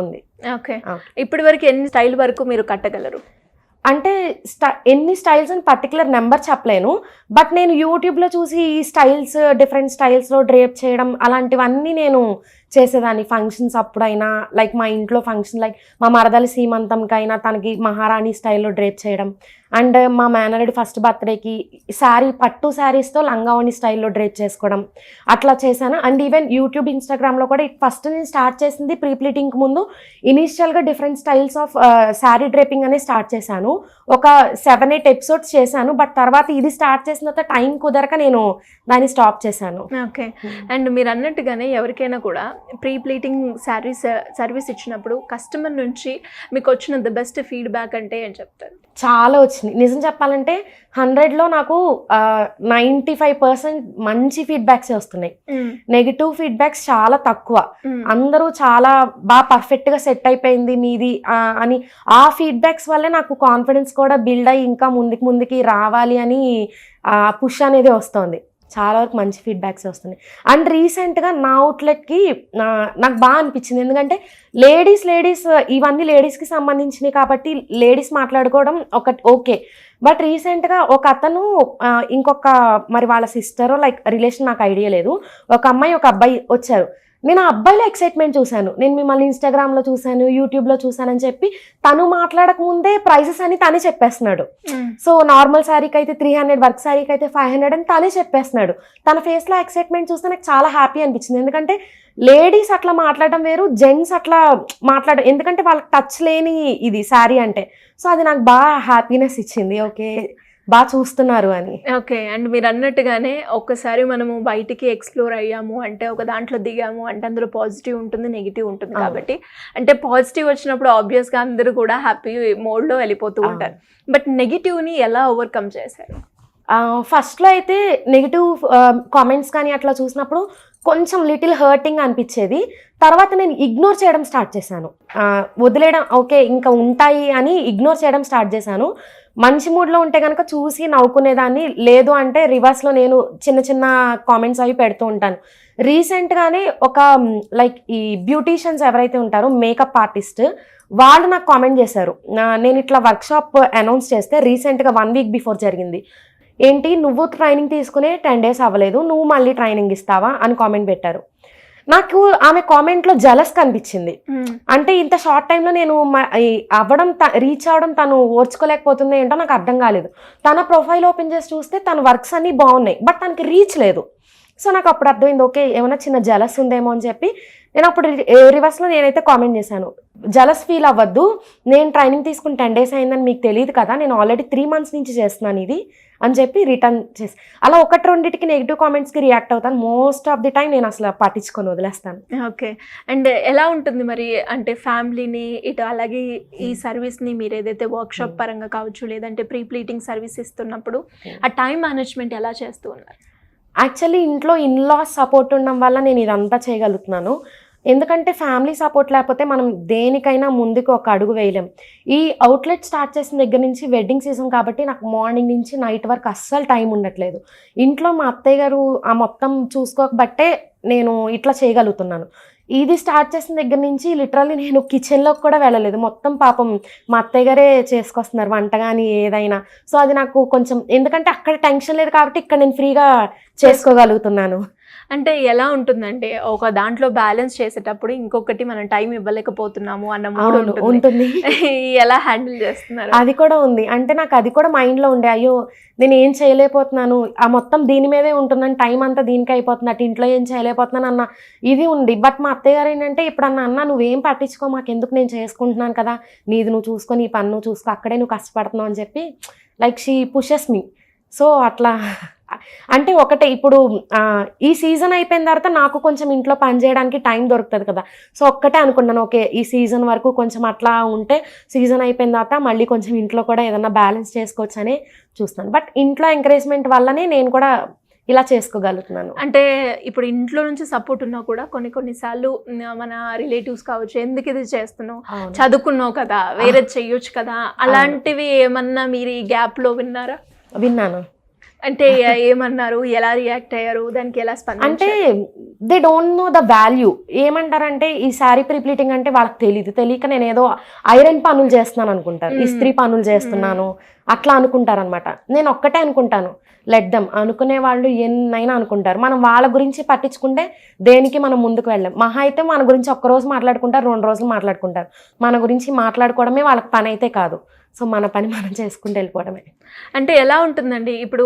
ఉంది. ఓకే. ఇప్పటి వరకు ఎన్ని స్టైల్ వరకు మీరు కట్టగలరు? అంటే ఎన్ని స్టైల్స్ అని పర్టికులర్ నెంబర్ చెప్పలేను, బట్ నేను యూట్యూబ్లో చూసి ఈ స్టైల్స్, డిఫరెంట్ స్టైల్స్లో డ్రేప్ చేయడం అలాంటివన్నీ నేను చేసేదాన్ని. ఫంక్షన్స్ అప్పుడైనా, లైక్ మా ఇంట్లో ఫంక్షన్, లైక్ మా మరదలి సీమంతంకైనా తనకి మహారాణి స్టైల్లో డ్రేప్ చేయడం, అండ్ మా మేనరెడ్డి ఫస్ట్ బర్త్డేకి శారీ, పట్టు శారీస్తో లంగావణి స్టైల్లో డ్రేప్ చేసుకోవడం అట్లా చేశాను. అండ్ ఈవెన్ యూట్యూబ్, ఇన్స్టాగ్రామ్లో కూడా ఫస్ట్ నేను స్టార్ట్ చేసింది ప్రీప్లీటింగ్కి ముందు ఇనీషియల్గా different styles of sari draping అనేది స్టార్ట్ చేశాను. ఒక 7-8 ఎపిసోడ్స్ చేశాను, బట్ తర్వాత ఇది స్టార్ట్ చేసిన తర్వాత టైం కుదరక నేను దాన్ని స్టాప్ చేశాను. ఓకే. అండ్ మీరు అన్నట్టుగానే ఎవరికైనా కూడా ప్రీ ప్లీటింగ్ సర్వీస్ ఇచ్చినప్పుడు కస్టమర్ నుంచి మీకు వచ్చిన ద బెస్ట్ ఫీడ్బ్యాక్ అంటే ఏం చెప్తారు? చాలా వచ్చింది. నిజం చెప్పాలంటే 100లో నాకు 95% మంచి ఫీడ్బ్యాక్స్ వస్తున్నాయి. నెగిటివ్ ఫీడ్బ్యాక్స్ చాలా తక్కువ. అందరూ చాలా బాగా పర్ఫెక్ట్గా సెట్ అయిపోయింది మీది అని, ఆ ఫీడ్బ్యాక్స్ వల్లే నాకు కాన్ఫిడెన్స్ కూడా బిల్డ్ అయ్యి ఇంకా ముందుకి రావాలి అని పుష్ అనేది వస్తుంది. చాలా వరకు మంచి ఫీడ్బ్యాక్స్ వస్తున్నాయి. అండ్ రీసెంట్గా నా అవుట్లెట్కి నాకు బాగా అనిపించింది, ఎందుకంటే లేడీస్ ఇవన్నీ లేడీస్కి సంబంధించినవి కాబట్టి లేడీస్ మాట్లాడుకోవడం ఓకే, బట్ రీసెంట్గా ఒక అతను ఇంకొక మరి వాళ్ళ సిస్టరో లైక్ రిలేషన్ నాకు ఐడియా లేదు, ఒక అమ్మాయి ఒక అబ్బాయి వచ్చారు. నేను ఆ అబ్బాయిలో ఎక్సైట్మెంట్ చూశాను, నేను మిమ్మల్ని ఇన్స్టాగ్రామ్లో చూశాను, యూట్యూబ్లో చూశానని చెప్పి తను మాట్లాడక ముందే ప్రైజెస్ అని తనే చెప్పేస్తున్నాడు. సో నార్మల్ శారీకి అయితే 300, వర్క్ శారీకి అయితే 500 అని తనే చెప్పేస్తున్నాడు. తన ఫేస్లో ఎక్సైట్మెంట్ చూస్తే నాకు చాలా హ్యాపీ అనిపించింది, ఎందుకంటే లేడీస్ అట్లా మాట్లాడడం వేరు, జెంట్స్ అట్లా మాట్లాడడం, ఎందుకంటే వాళ్ళకి టచ్ లేని ఇది శారీ అంటే. సో అది నాకు బాగా హ్యాపీనెస్ ఇచ్చింది, ఓకే బాగా చూస్తున్నారు అని. ఓకే. అండ్ మీరు అన్నట్టుగానే ఒక్కసారి మనము బయటికి ఎక్స్ప్లోర్ అయ్యాము అంటే, ఒక దాంట్లో దిగాము అంటే అందులో పాజిటివ్ ఉంటుంది, నెగిటివ్ ఉంటుంది. కాబట్టి అంటే పాజిటివ్ వచ్చినప్పుడు ఆబ్వియస్గా అందరూ కూడా హ్యాపీ మోడ్లో వెళ్ళిపోతూ ఉంటారు. బట్ నెగిటివ్ని ఎలా ఓవర్కమ్ చేశారు? ఫస్ట్లో అయితే నెగిటివ్ కామెంట్స్ కానీ అట్లా చూసినప్పుడు కొంచెం లిటిల్ హర్టింగ్ అనిపించేది. తర్వాత నేను ఇగ్నోర్ చేయడం స్టార్ట్ చేశాను, వదిలేయడం, ఓకే ఇంకా ఉంటాయి అని ఇగ్నోర్ చేయడం స్టార్ట్ చేశాను. మంచి మూడ్లో ఉంటే కనుక చూసి నవ్వుకునేదాన్ని, లేదు అంటే రివర్స్లో నేను చిన్న కామెంట్స్ అవి పెడుతూ ఉంటాను. రీసెంట్గానే ఒక లైక్ ఈ బ్యూటీషియన్స్ ఎవరైతే ఉంటారో మేకప్ ఆర్టిస్ట్, వాళ్ళు నాకు కామెంట్ చేశారు. నేను ఇట్లా వర్క్షాప్ అనౌన్స్ చేస్తే రీసెంట్గా 1 week బిఫోర్ జరిగింది, ఏంటి నువ్వు ట్రైనింగ్ తీసుకునే 10 days అవ్వలేదు, నువ్వు మళ్ళీ ట్రైనింగ్ ఇస్తావా అని కామెంట్ పెట్టారు. నాకు ఆమె కామెంట్లో జలస్ కనిపించింది. అంటే ఇంత షార్ట్ టైంలో నేను రీచ్ అవ్వడం తను ఓర్చుకోలేకపోతుంది ఏంటో నాకు అర్థం కాలేదు. తన ప్రొఫైల్ ఓపెన్ చేసి చూస్తే తన వర్క్స్ అన్నీ బాగున్నాయి, బట్ తనకి రీచ్ లేదు. సో నాకు అప్పుడు అర్థమైంది, ఓకే ఏమైనా చిన్న జలస్ ఉందేమో అని చెప్పి నేను అప్పుడు రివర్స్లో నేనైతే కామెంట్ చేశాను, జలస్ ఫీల్ అవ్వద్దు, నేను ట్రైనింగ్ తీసుకుని 10 days అయిందని మీకు తెలియదు కదా, నేను ఆల్రెడీ 3 months నుంచి చేస్తున్నాను ఇది అని చెప్పి రిటర్న్ చేసి, అలా 1-2కి నెగిటివ్ కామెంట్స్కి రియాక్ట్ అవుతాను. మోస్ట్ ఆఫ్ ది టైం నేను అసలు పట్టించుకొని వదిలేస్తాను. ఓకే. అండ్ ఎలా ఉంటుంది మరి, అంటే ఫ్యామిలీని ఇటు అలాగే ఈ సర్వీస్ని మీరు ఏదైతే వర్క్షాప్ పరంగా కావచ్చు లేదంటే ప్రీ ప్లీటింగ్ సర్వీస్ ఇస్తున్నప్పుడు ఆ టైం మేనేజ్మెంట్ ఎలా చేస్తూ ఉన్నారు? యాక్చువల్లీ ఇంట్లో ఇన్లాస్ సపోర్ట్ ఉండడం వల్ల నేను ఇదంతా చేయగలుగుతున్నాను. ఎందుకంటే ఫ్యామిలీ సపోర్ట్ లేకపోతే మనం దేనికైనా ముందుకు ఒక అడుగు వేయలేం. ఈ అవుట్లెట్ స్టార్ట్ చేసిన దగ్గర నుంచి వెడ్డింగ్ సీజన్ కాబట్టి నాకు మార్నింగ్ నుంచి నైట్ వరకు అస్సలు టైం ఉండట్లేదు. ఇంట్లో మా అత్తయ్య గారు ఆ మొత్తం చూసుకోకబట్టే నేను ఇట్లా చేయగలుగుతున్నాను. ఇది స్టార్ట్ చేసిన దగ్గర నుంచి లిటరల్లీ నేను కిచెన్లోకి కూడా వెళ్ళలేదు. మొత్తం పాపం మా అత్తయ్య గారే చేసుకొస్తున్నారు వంట కానీ ఏదైనా. సో అది నాకు కొంచెం, ఎందుకంటే అక్కడ టెన్షన్ లేదు కాబట్టి ఇక్కడ నేను ఫ్రీగా చేసుకోగలుగుతున్నాను. అంటే ఎలా ఉంటుందంటే ఒక దాంట్లో బ్యాలెన్స్ చేసేటప్పుడు ఇంకొకటి మనం టైం ఇవ్వలేకపోతున్నాము అన్న మూడ్ ఉంటుంది. ఎలా హ్యాండిల్ చేస్తున్నారు? అది కూడా ఉంది. అంటే నాకు అది కూడా మైండ్లో ఉండే, అయ్యో నేను ఏం చేయలేకపోతున్నాను, ఆ మొత్తం దీని మీదే ఉంటున్నాను, టైం అంతా దీనికి అయిపోతుంది, అటు ఇంట్లో ఏం చేయలేకపోతున్నాను అన్న ఇది ఉంది. బట్ మా అత్తయ్య గారు ఏంటంటే ఇప్పుడు అన్న నువ్వేం పట్టించుకో, మాకెందుకు, నేను చేసుకుంటున్నాను కదా, నీది నువ్వు చూసుకో, నీ పని నువ్వు చూసుకో, అక్కడే నువ్వు కష్టపడుతున్నావు అని చెప్పి like she pushes me. So అట్లా అంటే ఒకటే ఇప్పుడు ఈ సీజన్ అయిపోయిన తర్వాత నాకు కొంచెం ఇంట్లో పని చేయడానికి టైం దొరుకుతుంది కదా. సో ఒక్కటే అనుకున్నాను, ఓకే ఈ సీజన్ వరకు కొంచెం అట్లా ఉంటే సీజన్ అయిపోయిన తర్వాత మళ్ళీ కొంచెం ఇంట్లో కూడా ఏదన్నా బ్యాలెన్స్ చేసుకోవచ్చు అని చూస్తాను. బట్ ఇంట్లో ఎంకరేజ్మెంట్ వల్లనే నేను కూడా ఇలా చేసుకోగలుగుతున్నాను. అంటే ఇప్పుడు ఇంట్లో నుంచి సపోర్ట్ ఉన్నా కూడా కొన్నిసార్లు మన రిలేటివ్స్ కావచ్చు, ఎందుకు ఇది చేస్తున్నావు, చదువుకున్నావు కదా, వేరే చెయ్యొచ్చు కదా, అలాంటివి ఏమన్నా మీరు ఈ గ్యాప్లో విన్నారా? విన్నాను. అంటే ఏమన్నారు, ఎలా రియాక్ట్ అయ్యారు, దానికి ఎలా స్పందించారు? అంటే they don't know the value. ఏమంటారంటే ఈ శారీ ప్రీప్లీటింగ్ అంటే వాళ్ళకి తెలియక నేను ఏదో ఐరన్ పనులు చేస్తున్నాను అనుకుంటారు, ఇస్త్రీ పనులు చేస్తున్నాను అట్లా అనుకుంటారనమాట. నేను ఒక్కటే అనుకుంటాను, లెట్ దెమ్, అనుకునే వాళ్ళు ఎన్నైనా అనుకుంటారు. మనం వాళ్ళ గురించి పట్టించుకుంటే దేనికి మనం ముందుకు వెళ్ళాం. మహా అయితే మన గురించి ఒక్కరోజు మాట్లాడుకుంటారు, 2 రోజులు మాట్లాడుకుంటారు. మన గురించి మాట్లాడుకోవడమే వాళ్ళకి పని అయితే కాదు. సో మన పని మనం చేసుకుంటూ వెళ్ళిపోవడమే. అంటే ఎలా ఉంటుందండి ఇప్పుడు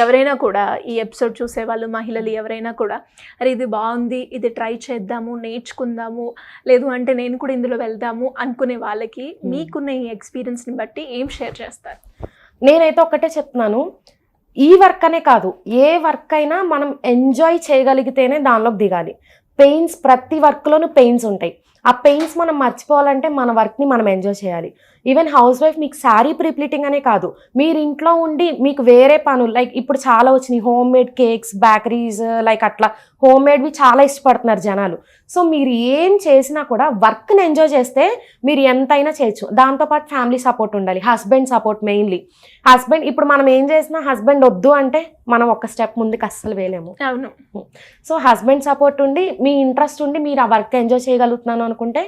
ఎవరైనా కూడా ఈ ఎపిసోడ్ చూసేవాళ్ళు మహిళలు ఎవరైనా కూడా అరే ఇది బాగుంది, ఇది ట్రై చేద్దాము, నేర్చుకుందాము, లేదు అంటే నేను కూడా ఇందులో వెళ్దాము అనుకునే వాళ్ళకి మీకున్న ఈ ఎక్స్పీరియన్స్ని బట్టి ఏం షేర్ చేస్తారు? నేనైతే ఒక్కటే చెప్తున్నాను, ఈ వర్క్ అనే కాదు, ఏ వర్క్ అయినా మనం ఎంజాయ్ చేయగలిగితేనే దానిలోకి దిగాలి. పెయిన్స్, ప్రతి వర్క్లోనూ పెయిన్స్ ఉంటాయి. ఆ పెయిన్స్ మనం మర్చిపోవాలంటే మన వర్క్ని మనం ఎంజాయ్ చేయాలి. ఈవెన్ హౌస్ వైఫ్ మీకు శారీ ప్రీప్లీటింగ్ అనే కాదు, మీరు ఇంట్లో ఉండి మీకు వేరే పనులు లైక్ ఇప్పుడు చాలా వచ్చినాయి, home made cakes, bakeries, like అట్లా హోమ్ మేడ్వి చాలా ఇష్టపడుతున్నారు జనాలు. సో మీరు ఏం చేసినా కూడా వర్క్ని ఎంజాయ్ చేస్తే మీరు ఎంతైనా చేయొచ్చు. దాంతోపాటు ఫ్యామిలీ సపోర్ట్ ఉండాలి, హస్బెండ్ సపోర్ట్ మెయిన్లీ. హస్బెండ్ ఇప్పుడు మనం ఏం చేసినా హస్బెండ్ వద్దు అంటే మనం ఒక స్టెప్ ముందుకు అస్సలు వేయలేము. అవును. సో హస్బెండ్ సపోర్ట్ ఉండి, మీ ఇంట్రెస్ట్ ఉండి మీరు ఆ వర్క్ ఎంజాయ్ చేయగలుగుతున్నాను అనుకుంటే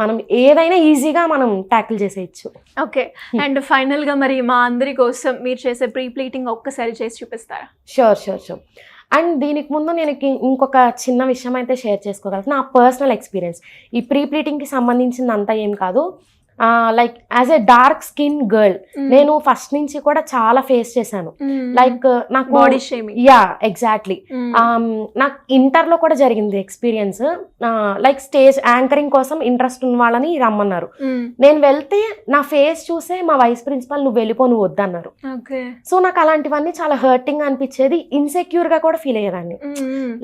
మనం ఏదైనా ఈజీగా మనం ట్యాకిల్ చేసేయచ్చు. ఓకే. అండ్ ఫైనల్గా మరి మా అందరి కోసం మీరు చేసే ప్రీ ప్లీటింగ్ ఒక్కసారి చేసి చూపిస్తారా? షూర్. అండ్ దీనికి ముందు నేను ఇంకొక చిన్న విషయం అయితే షేర్ చేసుకోగలను, నా పర్సనల్ ఎక్స్పీరియన్స్. ఈ ప్రీ ప్లీటింగ్కి సంబంధించిందంతా ఏం కాదు, like as a dark skin girl నేను ఫస్ట్ నుంచి కూడా చాలా ఫేస్ చేశాను. లైక్ నాకు బాడీ షేమింగ్. Yeah exactly. నాకు ఇంటర్లో కూడా జరిగింది ఎక్స్పీరియన్స్. లైక్ స్టేజ్ యాంకరింగ్ కోసం ఇంట్రెస్ట్ ఉన్న వాళ్ళని రమ్మన్నారు. నేను వెళ్తే నా ఫేస్ చూసే మా వైస్ ప్రిన్సిపల్ నువ్వు వెళ్ళిపో, నువ్వు వద్దన్నారు. సో నాకు అలాంటివన్నీ చాలా హర్టింగ్ అనిపించేది, ఇన్సెక్యూర్ గా కూడా ఫీల్ అయ్యేదాన్ని.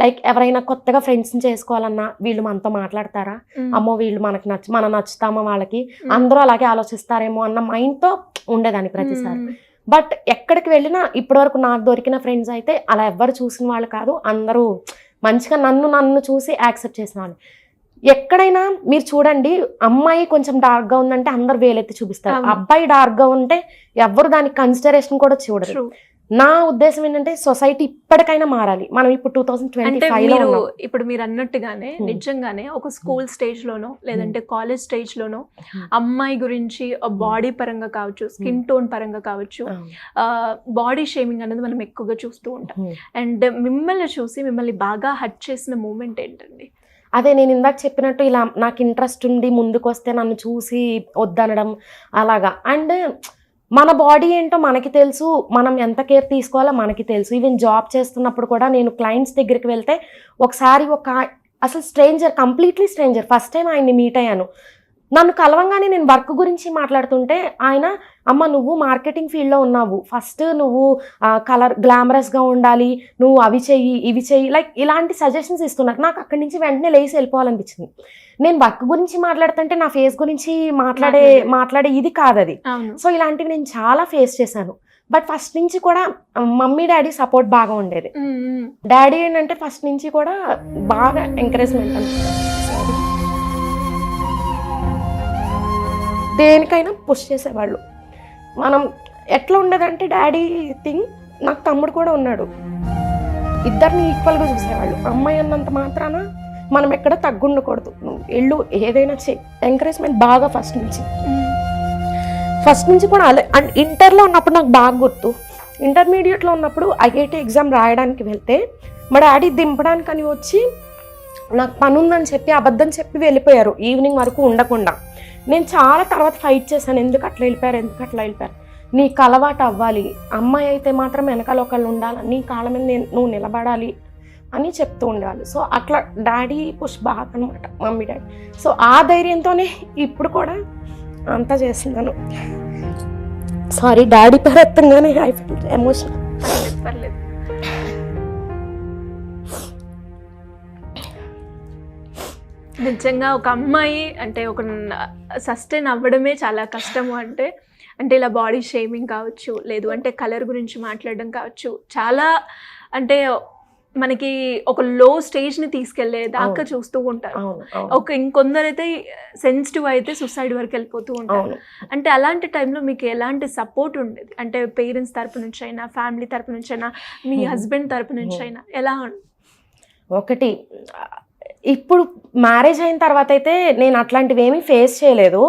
లైక్ ఎవరైనా కొత్తగా ఫ్రెండ్స్ చేసుకోవాలన్నా వీళ్ళు మనతో మాట్లాడతారా, అమ్మో వీళ్ళు మనం నచ్చుతామా వాళ్ళకి, అందరూ అలాగే ఆలోచిస్తారేమో అన్న మైండ్తో ఉండేదాన్ని ప్రతిసారి. బట్ ఎక్కడికి వెళ్ళినా ఇప్పటివరకు నాకు దొరికిన ఫ్రెండ్స్ అయితే అలా ఎవ్వరు చూసిన వాళ్ళు కాదు, అందరూ మంచిగా నన్ను చూసి యాక్సెప్ట్ చేసిన వాళ్ళు. ఎక్కడైనా మీరు చూడండి, అమ్మాయి కొంచెం డార్క్గా ఉందంటే అందరు వేలెత్తి చూపిస్తారు, అబ్బాయి డార్క్గా ఉంటే ఎవ్వరు దానికి కన్సిడరేషన్ కూడా చూడరు. నా ఉద్దేశం ఏంటంటే సొసైటీ ఇప్పటికైనా మారాలి. మనం ఇప్పుడు 2025 ఇప్పుడు మీరు అన్నట్టుగానే నిజంగానే ఒక స్కూల్ స్టేజ్ లోనో లేదంటే కాలేజ్ స్టేజ్ లోనో అమ్మాయి గురించి బాడీ పరంగా కావచ్చు, స్కిన్ టోన్ పరంగా కావచ్చు, బాడీ షేమింగ్ అనేది మనం ఎక్కువగా చూస్తూ ఉంటాం. అండ్ మిమ్మల్ని చూసి మిమ్మల్ని బాగా హర్ట్ చేసిన మూమెంట్ ఏంటండి? అదే నేను ఇందాక చెప్పినట్టు, ఇలా నాకు ఇంట్రెస్ట్ ఉండి ముందుకు వస్తే నన్ను చూసి వద్దనడం అలాగా. అండ్ మన బాడీ ఏంటో మనకి తెలుసు, మనం ఎంత కేర్ తీసుకోవాలో మనకి తెలుసు. ఈవెన్ జాబ్ చేస్తున్నప్పుడు కూడా నేను క్లయింట్స్ దగ్గరికి వెళ్తే ఒకసారి అసలు stranger, completely stranger, first time ఆయన్ని మీట్ అయ్యాను. నన్ను కలవంగానే నేను వర్క్ గురించి మాట్లాడుతుంటే ఆయన, అమ్మ నువ్వు మార్కెటింగ్ ఫీల్డ్లో ఉన్నావు, ఫస్ట్ నువ్వు గ్లామరస్గా ఉండాలి, నువ్వు అవి చెయ్యి ఇవి చెయ్యి, లైక్ ఇలాంటి సజెషన్స్ ఇస్తున్నారు. నాకు అక్కడి నుంచి వెంటనే లేచి వెళ్ళిపోవాలనిపించింది. నేను వర్క్ గురించి మాట్లాడుతుంటే నా ఫేస్ గురించి మాట్లాడే ఇది కాదు అది. సో ఇలాంటివి నేను చాలా ఫేస్ చేశాను. బట్ ఫస్ట్ నుంచి కూడా మమ్మీ డాడీ సపోర్ట్ బాగా ఉండేది. డాడీ ఏంటంటే ఫస్ట్ నుంచి కూడా బాగా ఎంకరేజ్మెంట్ దేనికైనా పుష్ చేసేవాళ్ళు. మనం ఎట్లా ఉండదంటే డాడీ థింగ్, నాకు తమ్ముడు కూడా ఉన్నాడు, ఇద్దరిని ఈక్వల్గా చూసేవాళ్ళు. అమ్మాయి అన్నంత మాత్రాన మనం ఎక్కడ తగ్గుండకూడదు, నువ్వు ఎళ్ళు ఏదైనా చెయ్యి, ఎంకరేజ్మెంట్ బాగా ఫస్ట్ నుంచి కూడా అలా. అండ్ ఇంటర్లో ఉన్నప్పుడు నాకు బాగా గుర్తు, ఇంటర్మీడియట్లో ఉన్నప్పుడు ఐఐటి ఎగ్జామ్ రాయడానికి వెళ్తే మా డాడీ దింపడానికని వచ్చి నాకు పని ఉందని చెప్పి అబద్ధం చెప్పి వెళ్ళిపోయారు, ఈవినింగ్ వరకు ఉండకుండా. నేను చాలా తర్వాత ఫైట్ చేశాను, ఎందుకు అట్లా వెళ్ళిపోయారు, నీకు అలవాటు అవ్వాలి, అమ్మాయి అయితే మాత్రం వెనకాల ఒకళ్ళు ఉండాలి, నీ కాళ్ళ మీద నువ్వు నిలబడాలి అని చెప్తూ ఉండేవాళ్ళు. సో అట్లా డాడీ పుష్ బాగా అనమాట, మమ్మీ డాడీ. సో ఆ ధైర్యంతోనే ఇప్పుడు కూడా అంతా చేస్తున్నాను. సారీ, డాడీ పరెత్తంగానే ఐ ఫీల్ ఎమోషనల్. పర్లేదు. నిజంగా ఒక అమ్మాయి అంటే ఒక సస్టైన్ అవ్వడమే చాలా కష్టము. అంటే ఇలా బాడీ షేమింగ్ కావచ్చు, లేదు అంటే కలర్ గురించి మాట్లాడడం కావచ్చు, చాలా అంటే మనకి ఒక లో స్టేజ్ని తీసుకెళ్లే దాకా చూస్తూ ఉంటారు. ఇంకొందరైతే సెన్సిటివ్ అయితే సూసైడ్ వరకు వెళ్ళిపోతూ ఉంటారు. అంటే అలాంటి టైంలో మీకు ఎలాంటి సపోర్ట్ ఉండేది? అంటే పేరెంట్స్ తరపు నుంచి అయినా, ఫ్యామిలీ తరపు నుంచి అయినా, మీ హస్బెండ్ తరపు నుంచి అయినా ఎలా? ఒకటి, ఇప్పుడు మ్యారేజ్ అయిన తర్వాత అయితే నేను అట్లాంటివి ఏమీ ఫేస్ చేయలేదు.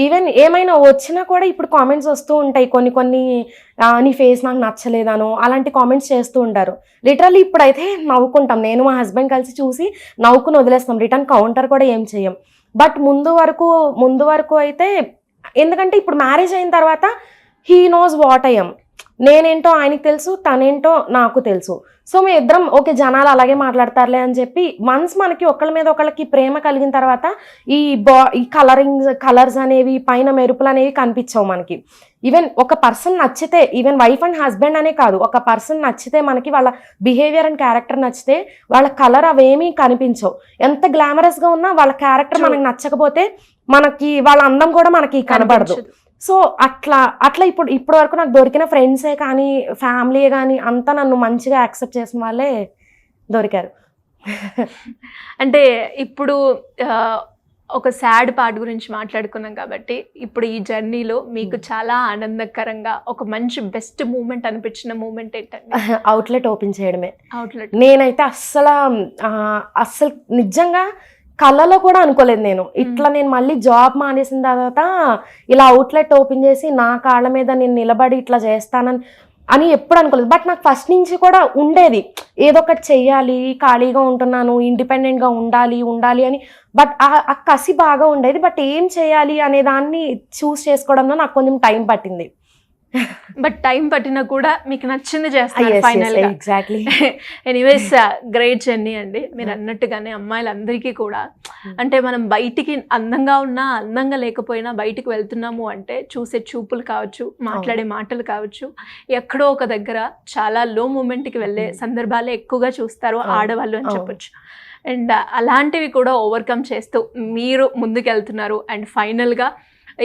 ఈవెన్ ఏమైనా వచ్చినా కూడా ఇప్పుడు కామెంట్స్ వస్తూ ఉంటాయి, కొన్ని నీ ఫేస్ నాకు నచ్చలేదనో అలాంటి కామెంట్స్ చేస్తూ ఉంటారు. లిటరల్లీ ఇప్పుడైతే నవ్వుకుంటాం, నేను మా హస్బెండ్ కలిసి చూసి నవ్వుకుని వదిలేస్తాం, రిటర్న్ కౌంటర్ కూడా ఏం చెయ్యం. బట్ ముందు వరకు అయితే, ఎందుకంటే ఇప్పుడు మ్యారేజ్ అయిన తర్వాత he knows what I am, నేనేంటో ఆయనకి తెలుసు, తనేంటో నాకు తెలుసు. సో మేము ఇద్దరం ఓకే, జనాలు అలాగే మాట్లాడతారులే అని చెప్పి, వన్స్ మనకి ఒకళ్ళ మీద ఒకళ్ళకి ప్రేమ కలిగిన తర్వాత ఈ కలర్స్ అనేవి, పైన మెరుపులు అనేవి కనిపించవు మనకి. ఈవెన్ ఒక పర్సన్ నచ్చితే, ఈవెన్ వైఫ్ అండ్ హస్బెండ్ అనే కాదు, ఒక పర్సన్ నచ్చితే మనకి వాళ్ళ బిహేవియర్ అండ్ క్యారెక్టర్ నచ్చితే వాళ్ళ కలర్ అవేమీ కనిపించవు. ఎంత గ్లామరస్గా ఉన్నా వాళ్ళ క్యారెక్టర్ మనకి నచ్చకపోతే మనకి వాళ్ళ అందం కూడా మనకి కనబడదు. సో అట్లా ఇప్పుడు వరకు నాకు దొరికిన ఫ్రెండ్సే కానీ, ఫ్యామిలీయే కానీ అంతా నన్ను మంచిగా యాక్సెప్ట్ చేసిన వాళ్ళే దొరికారు. అంటే ఇప్పుడు ఒక సాడ్ పార్ట్ గురించి మాట్లాడుకున్నాం కాబట్టి, ఇప్పుడు ఈ జర్నీలో మీకు చాలా ఆనందకరంగా ఒక మంచి బెస్ట్ మూమెంట్ అనిపించిన మూమెంట్ ఏంటండి? అవుట్లెట్ ఓపెన్ చేయడమే. నేనైతే అస్సలు నిజంగా కళ్ళలో కూడా అనుకోలేదు నేను. ఇట్లా నేను మళ్ళీ జాబ్ మానేసిన తర్వాత ఇలా అవుట్లెట్ ఓపెన్ చేసి నా కాళ్ళ మీద నేను నిలబడి ఇట్లా చేస్తానని ఎప్పుడు అనుకోలేదు. బట్ నాకు ఫస్ట్ నుంచి కూడా ఉండేది, ఏదో ఒకటి చెయ్యాలి, ఖాళీగా ఉంటున్నాను, ఇండిపెండెంట్గా ఉండాలి అని. బట్ ఆ కసి బాగా ఉండేది. బట్ ఏం చేయాలి అనే దాన్ని చూస్ చేసుకోవడంలో నాకు కొంచెం టైం పట్టింది. బట్ టైం పట్టినా కూడా మీకు నచ్చింది చేస్తారు ఫైనల్ గా. ఎగ్జాక్ట్లీ. ఎనీవేస్ గ్రేట్ జర్నీ అండి. మీరు అన్నట్టుగానే అమ్మాయిలందరికీ కూడా అంటే మనం బయటికి అందంగా ఉన్నా అందంగా లేకపోయినా బయటికి వెళ్తున్నాము అంటే చూసే చూపులు కావచ్చు, మాట్లాడే మాటలు కావచ్చు, ఎక్కడో ఒక దగ్గర చాలా లో మూమెంట్కి వెళ్ళే సందర్భాలే ఎక్కువగా చూస్తారు ఆడవాళ్ళు అని చెప్పొచ్చు. అండ్ అలాంటివి కూడా ఓవర్కమ్ చేస్తూ మీరు ముందుకెళ్తున్నారు. అండ్ ఫైనల్గా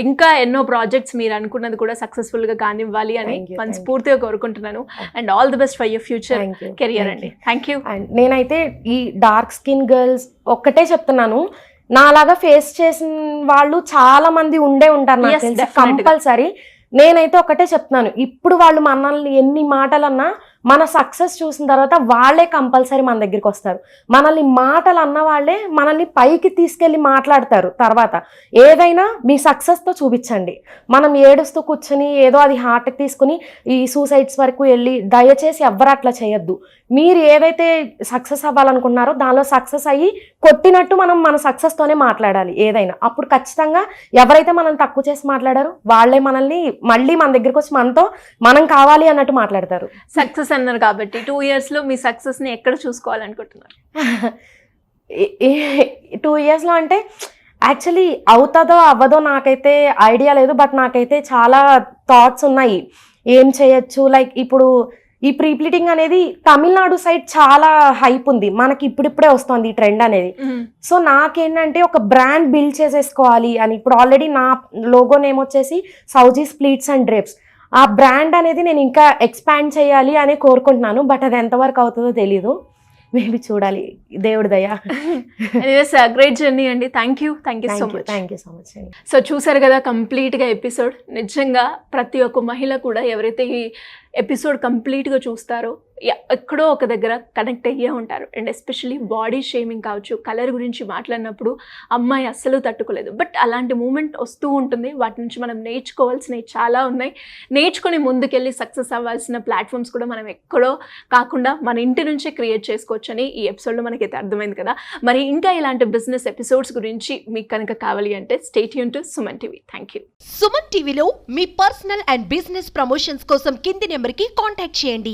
ఇంకా ఎన్నో ప్రాజెక్ట్స్ మీరు అనుకున్నది కూడా సక్సెస్ఫుల్గా కానివ్వాలి అని మనస్ఫూర్తిగా కోరుకుంటున్నాను. And all the best for your future career అండి. Thank you. అండ్ నేనైతే ఈ డార్క్ స్కిన్ గర్ల్స్ ఒక్కటే చెప్తున్నాను, నాలాగా ఫేస్ చేసిన వాళ్ళు చాలా మంది ఉంటారు నాకు కంపల్సరీ. నేనైతే ఒకటే చెప్తున్నాను, ఇప్పుడు వాళ్ళు మనల్ని ఎన్ని మాటలన్నా మన సక్సెస్ చూసిన తర్వాత వాళ్ళే కంపల్సరీ మన దగ్గరికి వస్తారు. మనల్ని మాటలు అన్న వాళ్ళే మనల్ని పైకి తీసుకెళ్ళి మాట్లాడతారు. తర్వాత ఏదైనా మీ సక్సెస్తో చూపించండి. మనం ఏడుస్తూ కూర్చొని ఏదో అది హార్ట్కి తీసుకుని ఈ సూసైడ్స్ వరకు వెళ్ళి దయచేసి ఎవ్వరు అట్లా చేయొద్దు. మీరు ఏదైతే సక్సెస్ అవ్వాలనుకున్నారో దానిలో సక్సెస్ అయ్యి కొట్టినట్టు మనం మన సక్సెస్తోనే మాట్లాడాలి ఏదైనా. అప్పుడు ఖచ్చితంగా ఎవరైతే మనం తక్కువ చేసి మాట్లాడారో వాళ్ళే మనల్ని మళ్ళీ మన దగ్గరికి వచ్చి మనతో మనం కావాలి అన్నట్టు మాట్లాడతారు. సక్సెస్ అన్నారు కాబట్టి 2 yearsలో మీ సక్సెస్ని ఎక్కడ చూసుకోవాలనుకుంటున్నారు? 2 yearsలో అంటే యాక్చువల్లీ అవుతుందో అవ్వదో నాకైతే ఐడియా లేదు. బట్ నాకైతే చాలా థాట్స్ ఉన్నాయి ఏం చేయొచ్చు. లైక్ ఇప్పుడు ఈ ప్రీ ప్లీటింగ్ అనేది తమిళనాడు సైడ్ చాలా హైప్ ఉంది. మనకి ఇప్పుడిప్పుడే వస్తుంది ఈ ట్రెండ్ అనేది. సో నాకేంటంటే ఒక బ్రాండ్ బిల్డ్ చేసేసుకోవాలి అని. ఇప్పుడు ఆల్రెడీ నా లోగో నేమ్ వచ్చేసి సౌజీస్ ప్లీట్స్ అండ్ డ్రేప్స్. ఆ బ్రాండ్ అనేది నేను ఇంకా ఎక్స్పాండ్ చేయాలి అని కోరుకుంటున్నాను. బట్ అది ఎంతవరకు అవుతుందో తెలీదు. మేబీ చూడాలి, దేవుడి దయ. ఎనీవేస్ గ్రేట్ జర్నీ అండి. Thank you so much. Thank you so much అండి. సో చూసారు కదా కంప్లీట్గా ఎపిసోడ్. నిజంగా ప్రతి ఒక్క మహిళ కూడా ఎవరైతే ఈ ఎపిసోడ్ కంప్లీట్గా చూస్తారో ఎక్కడో ఒక దగ్గర కనెక్ట్ అయ్యే ఉంటారు. అండ్ ఎస్పెషల్లీ బాడీ షేమింగ్ కావచ్చు, కలర్ గురించి మాట్లాడినప్పుడు అమ్మాయి అస్సలు తట్టుకోలేదు. బట్ అలాంటి మూమెంట్ వస్తూ ఉంటుంది. వాటి నుంచి మనం నేర్చుకోవాల్సినవి చాలా ఉన్నాయి. నేర్చుకొని ముందుకెళ్ళి సక్సెస్ అవ్వాల్సిన ప్లాట్ఫామ్స్ కూడా మనం ఎక్కడో కాకుండా మన ఇంటి నుంచే క్రియేట్ చేసుకోవచ్చని ఈ ఎపిసోడ్లో మనకైతే అర్థమైంది కదా. మరి ఇంకా ఇలాంటి బిజినెస్ ఎపిసోడ్స్ గురించి మీకు కనుక కావాలి అంటే stay tune to Suman TV. Thank you. Suman టీవీలో మీ పర్సనల్ అండ్ బిజినెస్ ప్రమోషన్స్ కోసం కింది నెంబర్కి కాంటాక్ట్ చేయండి.